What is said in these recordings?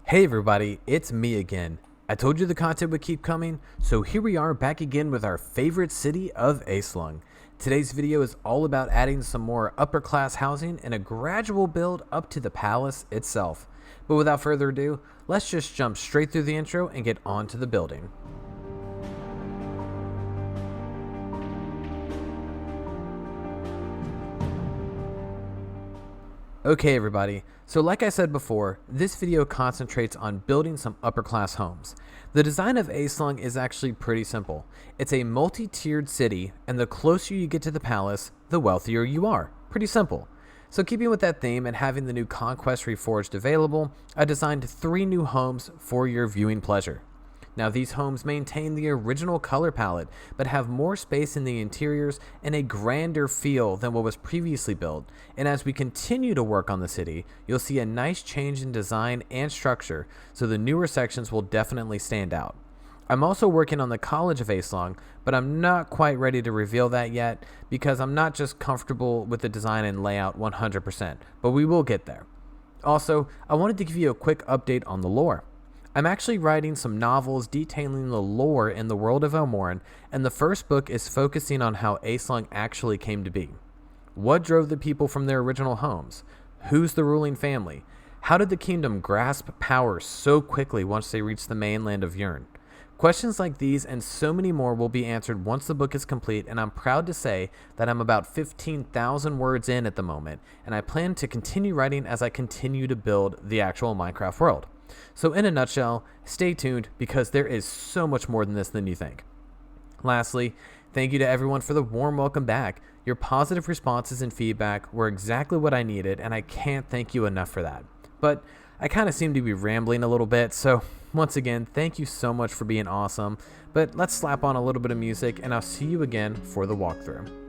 Hey everybody, it's me again. I told you the content would keep coming, so here we are back again with our favorite city of Aeslung. Today's video is all about adding some more upper class housing and a gradual build up to the palace itself. But without further ado, let's just jump straight through the intro and get on to the building. Okay everybody, so like I said before, this video concentrates on building some upper class homes. The design of Aeslung is actually pretty simple. It's a multi-tiered city, and the closer you get to the palace, the wealthier you are. Pretty simple. So keeping with that theme and having the new Conquest Reforged available, I designed 3 new homes for your viewing pleasure. Now these homes maintain the original color palette, but have more space in the interiors and a grander feel than what was previously built. And as we continue to work on the city, you'll see a nice change in design and structure, so the newer sections will definitely stand out. I'm also working on the College of Aeslung, but I'm not quite ready to reveal that yet because I'm not just comfortable with the design and layout 100%, but we will get there. Also, I wanted to give you a quick update on the lore. I'm actually writing some novels detailing the lore in the world of Elmoran, and the first book is focusing on how Aeslung actually came to be. What drove the people from their original homes? Who's the ruling family? How did the kingdom grasp power so quickly once they reached the mainland of Yurn? Questions like these and so many more will be answered once the book is complete, and I'm proud to say that I'm about 15,000 words in at the moment, and I plan to continue writing as I continue to build the actual Minecraft world. So in a nutshell, stay tuned because there is so much more than this than you think. Lastly, thank you to everyone for the warm welcome back. Your positive responses and feedback were exactly what I needed, and I can't thank you enough for that. But I kind of seem to be rambling a little bit, so once again, thank you so much for being awesome. But let's slap on a little bit of music, and I'll see you again for the walkthrough.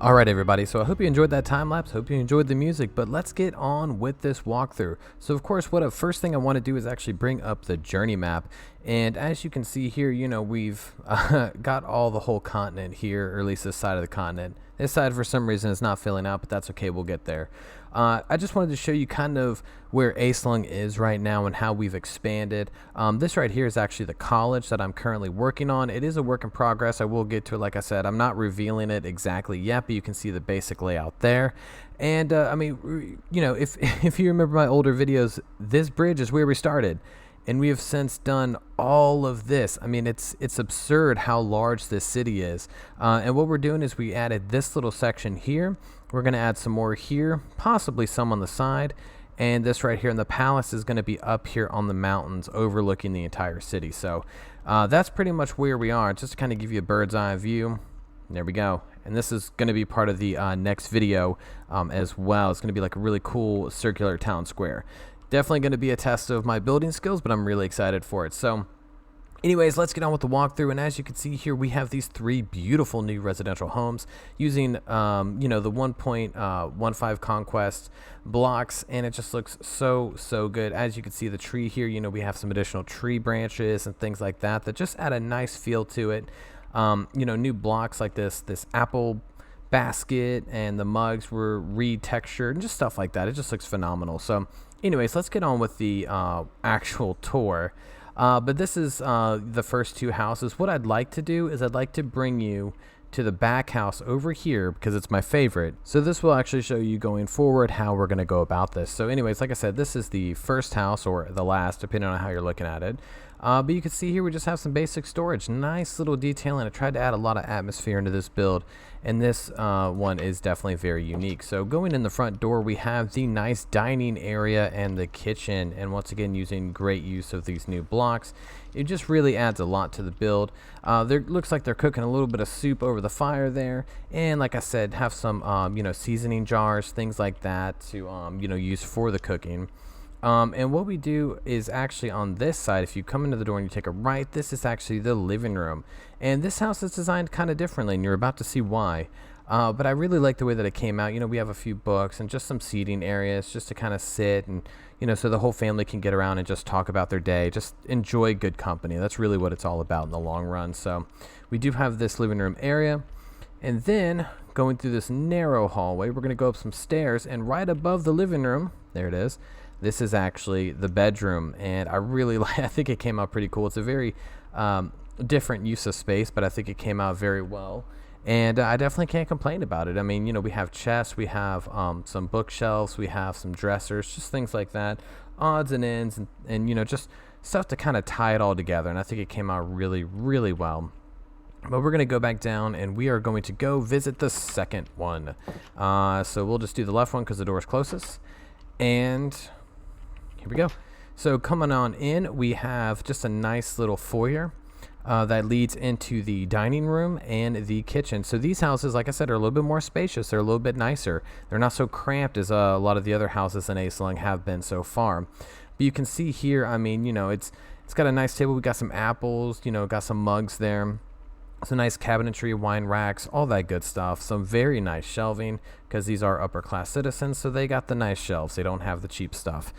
All right, everybody. So I hope you enjoyed that time lapse. Hope you enjoyed the music, but let's get on with this walkthrough. So of course, first thing I want to do is actually bring up the journey map. And as you can see here, we've got the whole continent here, or at least this side of the continent. This side, for some reason, is not filling out, but that's okay. We'll get there. I just wanted to show you kind of where Aeslung is right now and how we've expanded. This right here is actually the college that I'm currently working on. It is a work in progress. I will get to it. Like I said, I'm not revealing it exactly yet, but you can see the basic layout there. And I mean, if you remember my older videos, this bridge is where we started. And we have since done all of this. I mean, it's absurd how large this city is. And what we're doing is we added this little section here. We're going to add some more here, possibly some on the side. And this right here in the palace is going to be up here on the mountains overlooking the entire city. So that's pretty much where we are. Just to kind of give you a bird's eye view. There we go. And this is going to be part of the next video as well. It's going to be like a really cool circular town square. Definitely going to be a test of my building skills, but I'm really excited for it. So anyways, let's get on with the walkthrough. And as you can see here, we have these 3 beautiful new residential homes using, the 1.15 Conquest blocks. And it just looks so good. As you can see the tree here, we have some additional tree branches and things like that just add a nice feel to it. New blocks like this apple basket and the mugs were retextured and just stuff like that. It just looks phenomenal. So anyways, let's get on with the actual tour. But this is the first 2 houses. What I'd like to do is I'd like to bring you to the back house over here because it's my favorite. So this will actually show you going forward how we're going to go about this. So anyways, like I said, this is the first house or the last, depending on how you're looking at it. But you can see here we just have some basic storage. Nice little detailing. I tried to add a lot of atmosphere into this build. And this one is definitely very unique. So going in the front door, we have the nice dining area and the kitchen. And once again, using great use of these new blocks. It just really adds a lot to the build. There looks like they're cooking a little bit of soup over the fire there. And like I said, have some, seasoning jars, things like that to, use for the cooking. And what we do is actually on this side, if you come into the door and you take a right, this is actually the living room. And this house is designed kind of differently, and you're about to see why. But I really like the way that it came out. We have a few books and just some seating areas just to kind of sit and, so the whole family can get around and just talk about their day, just enjoy good company. That's really what it's all about in the long run. So we do have this living room area. And then going through this narrow hallway, we're going to go up some stairs, and right above the living room, there it is. This is actually the bedroom, and I think it came out pretty cool. It's a very different use of space, but I think it came out very well. And I definitely can't complain about it. I mean, we have chests, we have some bookshelves, we have some dressers, just things like that, odds and ends, and just stuff to kind of tie it all together. And I think it came out really, really well. But we're going to go back down, and we are going to go visit the second one. So we'll just do the left one because the door is closest. And here we go. So coming on in, we have just a nice little foyer that leads into the dining room and the kitchen. So these houses, like I said, are a little bit more spacious. They're a little bit nicer. They're not so cramped as a lot of the other houses in Aeslung have been so far. But you can see here, I mean, it's got a nice table. We got some apples, got some mugs there. Some nice cabinetry, wine racks, all that good stuff. Some very nice shelving because these are upper class citizens, so they got the nice shelves. They don't have the cheap stuff.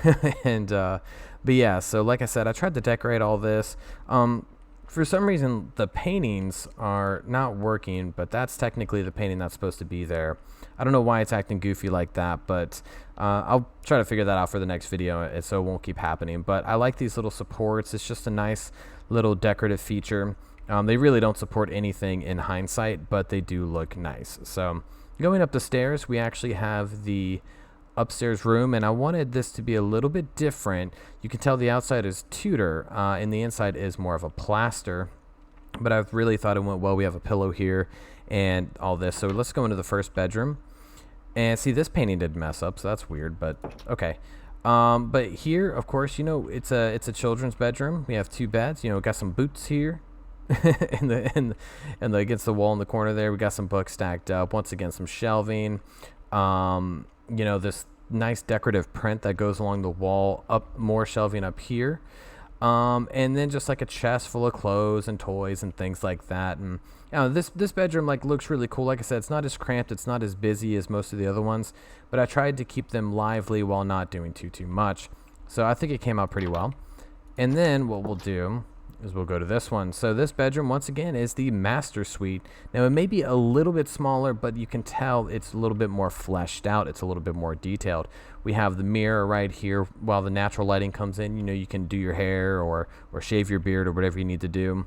But yeah, so like I said, I tried to decorate all this. For some reason, the paintings are not working, but that's technically the painting that's supposed to be there. I don't know why it's acting goofy like that, but I'll try to figure that out for the next video so it won't keep happening. But I like these little supports. It's just a nice little decorative feature. They really don't support anything in hindsight, but they do look nice. So going up the stairs, we actually have the upstairs room, and I wanted this to be a little bit different. You can tell the outside is Tudor, and the inside is more of a plaster, but I really thought it went well. We have a pillow here and all this. So let's go into the first bedroom. And see, this painting did mess up, so that's weird, but okay. But here, of course, it's a children's bedroom. We have 2 beds. Got some boots here. and against the wall in the corner there, we got some books stacked up. Once again, some shelving. This nice decorative print that goes along the wall. Up more shelving up here. And then just like a chest full of clothes and toys and things like that. And this bedroom like looks really cool. Like I said, it's not as cramped, it's not as busy as most of the other ones, but I tried to keep them lively while not doing too much. So I think it came out pretty well. And then what we'll do is we'll go to this one. So this bedroom, once again, is the master suite. Now, it may be a little bit smaller, but you can tell it's a little bit more fleshed out. It's a little bit more detailed. We have the mirror right here. While the natural lighting comes in, you can do your hair or shave your beard or whatever you need to do.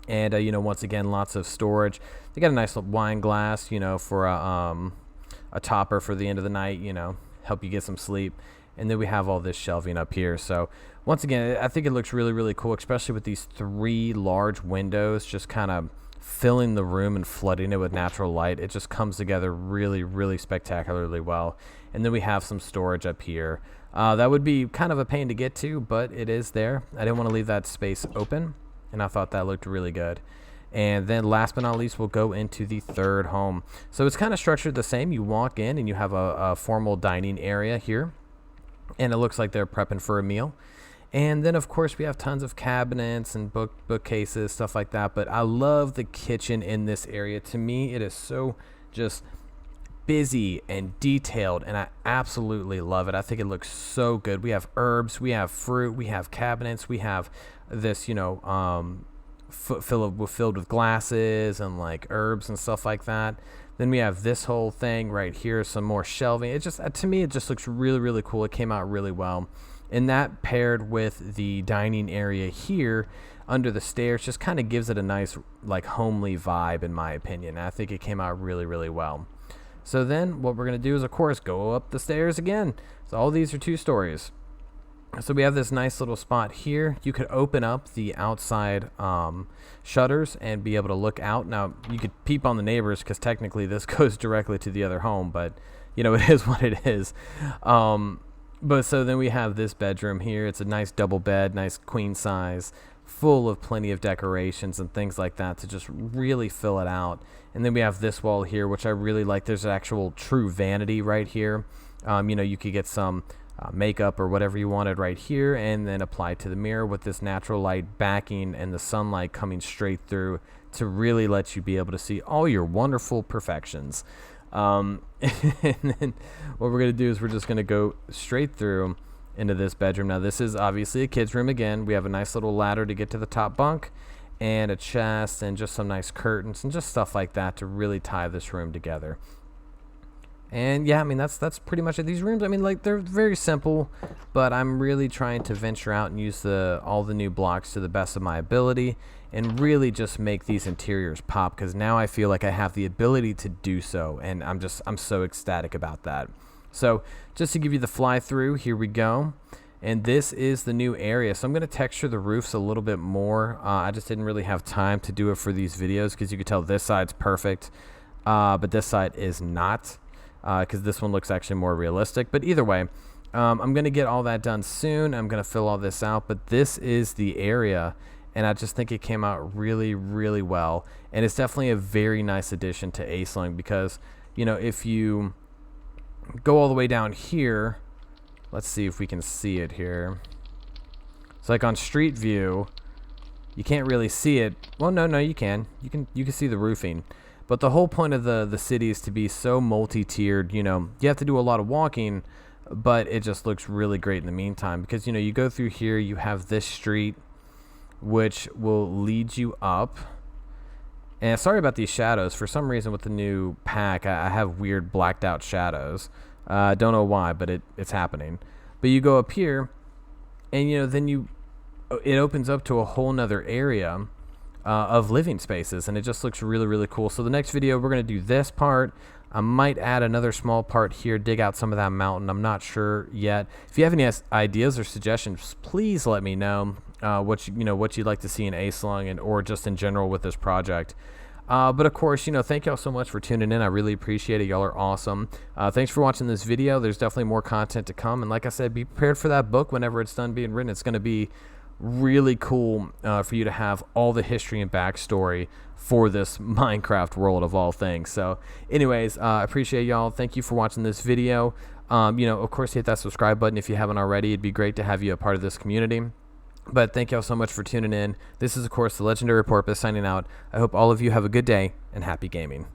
And, once again, lots of storage. They got a nice little wine glass, for a topper for the end of the night, help you get some sleep. And then we have all this shelving up here. So once again, I think it looks really, really cool, especially with these 3 large windows just kind of filling the room and flooding it with natural light. It just comes together really, really spectacularly well. And then we have some storage up here. That would be kind of a pain to get to, but it is there. I didn't want to leave that space open, and I thought that looked really good. And then last but not least, we'll go into the third home. So it's kind of structured the same. You walk in and you have a formal dining area here, and it looks like they're prepping for a meal. And then, of course, we have tons of cabinets and bookcases, stuff like that. But I love the kitchen in this area. To me, it is so just busy and detailed, and I absolutely love it. I think it looks so good. We have herbs, we have fruit, we have cabinets, we have this, filled with glasses and like herbs and stuff like that. Then we have this whole thing right here, some more shelving. It just, to me, it just looks really, really cool. It came out really well. And that paired with the dining area here under the stairs just kind of gives it a nice, like, homely vibe, in my opinion. I think it came out really, really well. So then what we're going to do is, of course, go up the stairs again. So all these are 2 stories. So we have this nice little spot here. You could open up the outside shutters and be able to look out. Now, you could peep on the neighbors because technically this goes directly to the other home, but, it is what it is. But so then we have this bedroom here. It's a nice double bed, nice queen size, full of plenty of decorations and things like that to just really fill it out. And then we have this wall here, which I really like. There's an actual true vanity right here. You could get some makeup or whatever you wanted right here and then apply to the mirror with this natural light backing and the sunlight coming straight through to really let you be able to see all your wonderful perfections. And then what we're going to do is we're just going to go straight through into this bedroom. Now, this is obviously a kid's room again. We have a nice little ladder to get to the top bunk and a chest and just some nice curtains and just stuff like that to really tie this room together. And yeah, I mean, that's pretty much it. These rooms, I mean, like, they're very simple, but I'm really trying to venture out and use all the new blocks to the best of my ability and really just make these interiors pop, because now I feel like I have the ability to do so, and I'm so ecstatic about that. So just to give you the fly through, here we go. And this is the new area. So I'm going to texture the roofs a little bit more. I just didn't really have time to do it for these videos because you can tell this side's perfect, but this side is not. Because this one looks actually more realistic. But either way, I'm going to get all that done soon. I'm going to fill all this out. But this is the area, and I just think it came out really, really well. And it's definitely a very nice addition to Aeslung because, if you go all the way down here, let's see if we can see it here. So like on Street View, you can't really see it. Well, no, you can. You can see the roofing. But the whole point of the city is to be so multi-tiered. You have to do a lot of walking, but it just looks really great in the meantime because, you go through here, you have this street, which will lead you up. And sorry about these shadows. For some reason with the new pack, I have weird blacked out shadows. Don't know why, but it's happening. But you go up here, and, then it opens up to a whole nother area of living spaces, and it just looks really, really cool. So the next video, we're going to do this part. I might add another small part here, dig out some of that mountain. I'm not sure yet. If you have any ideas or suggestions, please let me know what you'd like to see in Aeslung or just in general with this project. But of course, thank y'all so much for tuning in. I really appreciate it. Y'all are awesome. Thanks for watching this video. There's definitely more content to come, and like I said, be prepared for that book whenever it's done being written. It's going to be really cool for you to have all the history and backstory for this Minecraft world of all things. So anyways, I appreciate y'all. Thank you for watching this video. Of course, hit that subscribe button if you haven't already. It'd be great to have you a part of this community. But thank y'all so much for tuning in. This is, of course, the Legendary Porpoise signing out. I hope all of you have a good day and happy gaming.